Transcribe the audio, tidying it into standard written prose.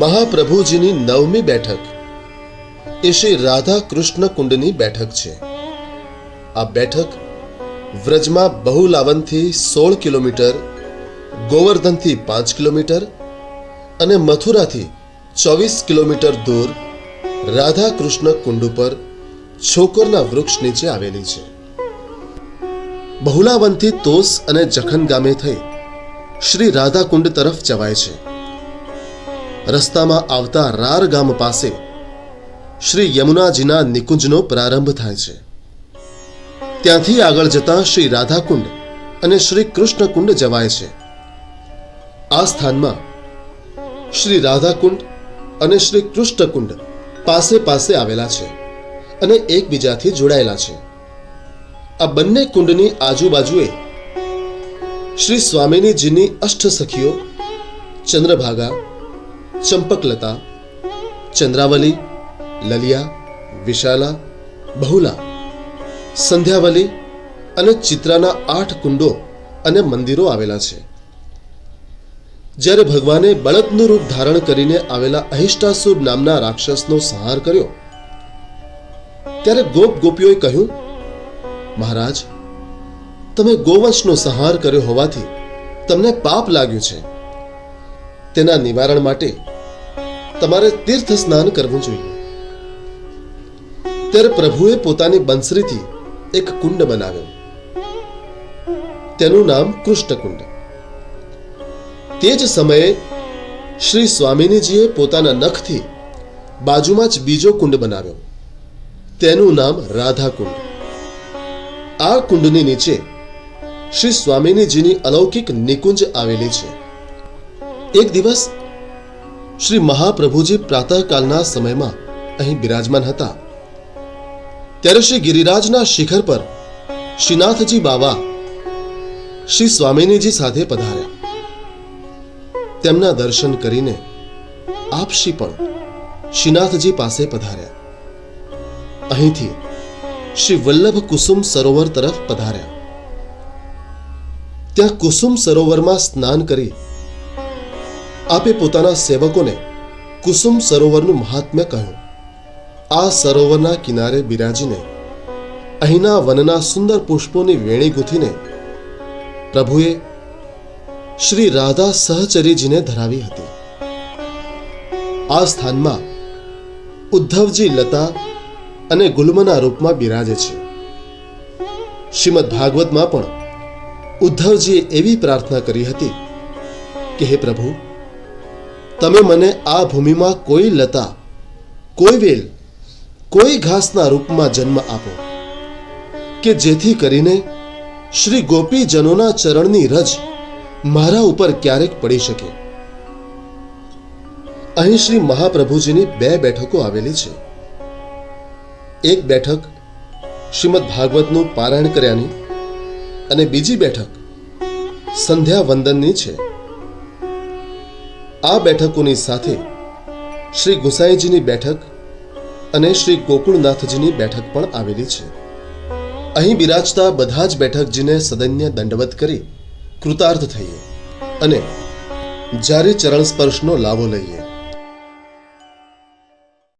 મહાપ્રભુજીની 9મી બેઠક એ શ્રી રાધા કૃષ્ણ કુંડની બેઠક છે. આ બેઠક વ્રજમાં બહુલાવનથી 16 કિલોમીટર, ગોવર્ધનથી 5 કિલોમીટર અને મથુરાથી 24 કિલોમીટર દૂર રાધા કૃષ્ણ કુંડ ઉપર છોકરના વૃક્ષ નીચે આવેલી છે. બહુલાવનથી તોસ અને જખન ગામે થઈ શ્રી રાધા કુંડ તરફ જવાય છે. રસ્તામાં આવતા રાર ગામ પાસે શ્રી યમુનાજીના નિકુંજનો પ્રારંભ થાય છે. ત્યાંથી આગળ જતા શ્રી રાધા કુંડ અને શ્રી કૃષ્ણ કુંડ જવાય છે. આ સ્થાનમાં શ્રી રાધા કુંડ અને શ્રી કૃષ્ણ કુંડ પાસે પાસે આવેલા છે અને એકબીજાથી જોડાયેલા છે. આ બંને કુંડની આજુબાજુએ શ્રી સ્વામિનીજીની અષ્ટ સખીઓ ચંદ્રભાગા, ચંપકલતા, ચંદ્રાવલી, લલિયા, વિશાલા, બહુલા, સંધ્યાવલી અને ચિત્રાના 8 કુંડો અને મંદિરો આવેલા છે. જ્યારે ભગવાને બળદનું રૂપ ધારણ કરીને આવેલા અહિષ્ટાસુર નામના રાક્ષસનો સંહાર કર્યો ત્યારે ગોપ ગોપીઓએ કહ્યું, મહારાજ, તમે ગોવંશનો સંહાર કર્યો હોવાથી તમને પાપ લાગ્યું છે. તેના નિવારણ માટે તમારે તીર્થ સ્નાન કરવું જોઈએ. ત્યારે પ્રભુએ પોતાની બંસરીથી એક કુંડ બનાવ્યો. તેનું નામ કૃષ્ણ કુંડ. તે જ સમયે શ્રી સ્વામિનીજીએ પોતાના નખથી બાજુમાં જ બીજો કુંડ બનાવ્યો. તેનું નામ રાધા કુંડ. આ કુંડની નીચે શ્રી સ્વામિનીજીની અલૌકિક નિકુંજ આવેલી છે. એક દિવસ શ્રી મહાપ્રભુજી પ્રાતઃકાલના સમયમાં અહીં બિરાજમાન હતા. ત્યારે શ્રી ગિરિરાજના શિખર પર શ્રીનાથજી બાવા શ્રી સ્વામિનીજી સાથે પધાર્યા. તેમના દર્શન કરીને આપશ્રી પણ શ્રીનાથજી પાસે પધાર્યા. અહીંથી શ્રી વલ્લભ કુસુમ સરોવર તરફ પધાર્યા. ત્યાં કુસુમ સરોવરમાં સ્નાન કરી આપે પોતાના સેવકોને કુસુમ સરોવરનું મહાત્મ્ય કહ્યું. આ સરોવરના કિનારે બિરાજીને અહીંના વનના સુંદર પુષ્પોની વેણી ગૂંથીને પ્રભુએ શ્રી રાધા સહચરીજીને ધરાવી હતી. આ સ્થાનમાં ઉદ્ધવજી લતા અને ગુલ્મના રૂપમાં બિરાજે છે. શ્રીમદ ભાગવતમાં પણ ઉદ્ધવજીએ એવી પ્રાર્થના કરી હતી કે હે પ્રભુ, તમે મને આ ભૂમિમાં કોઈ લતા, કોઈ વેલ, કોઈ ઘાસના રૂપમાં જન્મ આપો કે જેથી કરીને શ્રી ગોપીજનોના ચરણની રજ મારા ઉપર ક્યારેક પડી શકે. અહીં શ્રી મહાપ્રભુજીની 2 બેઠકો આવેલી છે. એક બેઠક શ્રીમદ ભાગવતનું પારાયણ કર્યાની અને બીજી બેઠક સંધ્યા વંદનની છે. આ બેઠકોની સાથે શ્રી ગુસાઈજીની બેઠક અને શ્રી ગોકુળનાથજીની બેઠક પણ આવેલી છે. અહીં બિરાજતા બધા જ બેઠકજીને સદન્ય દંડવત કરી કૃતાર્થ થઈએ અને જારી ચરણ સ્પર્શનો લાભો લઈએ.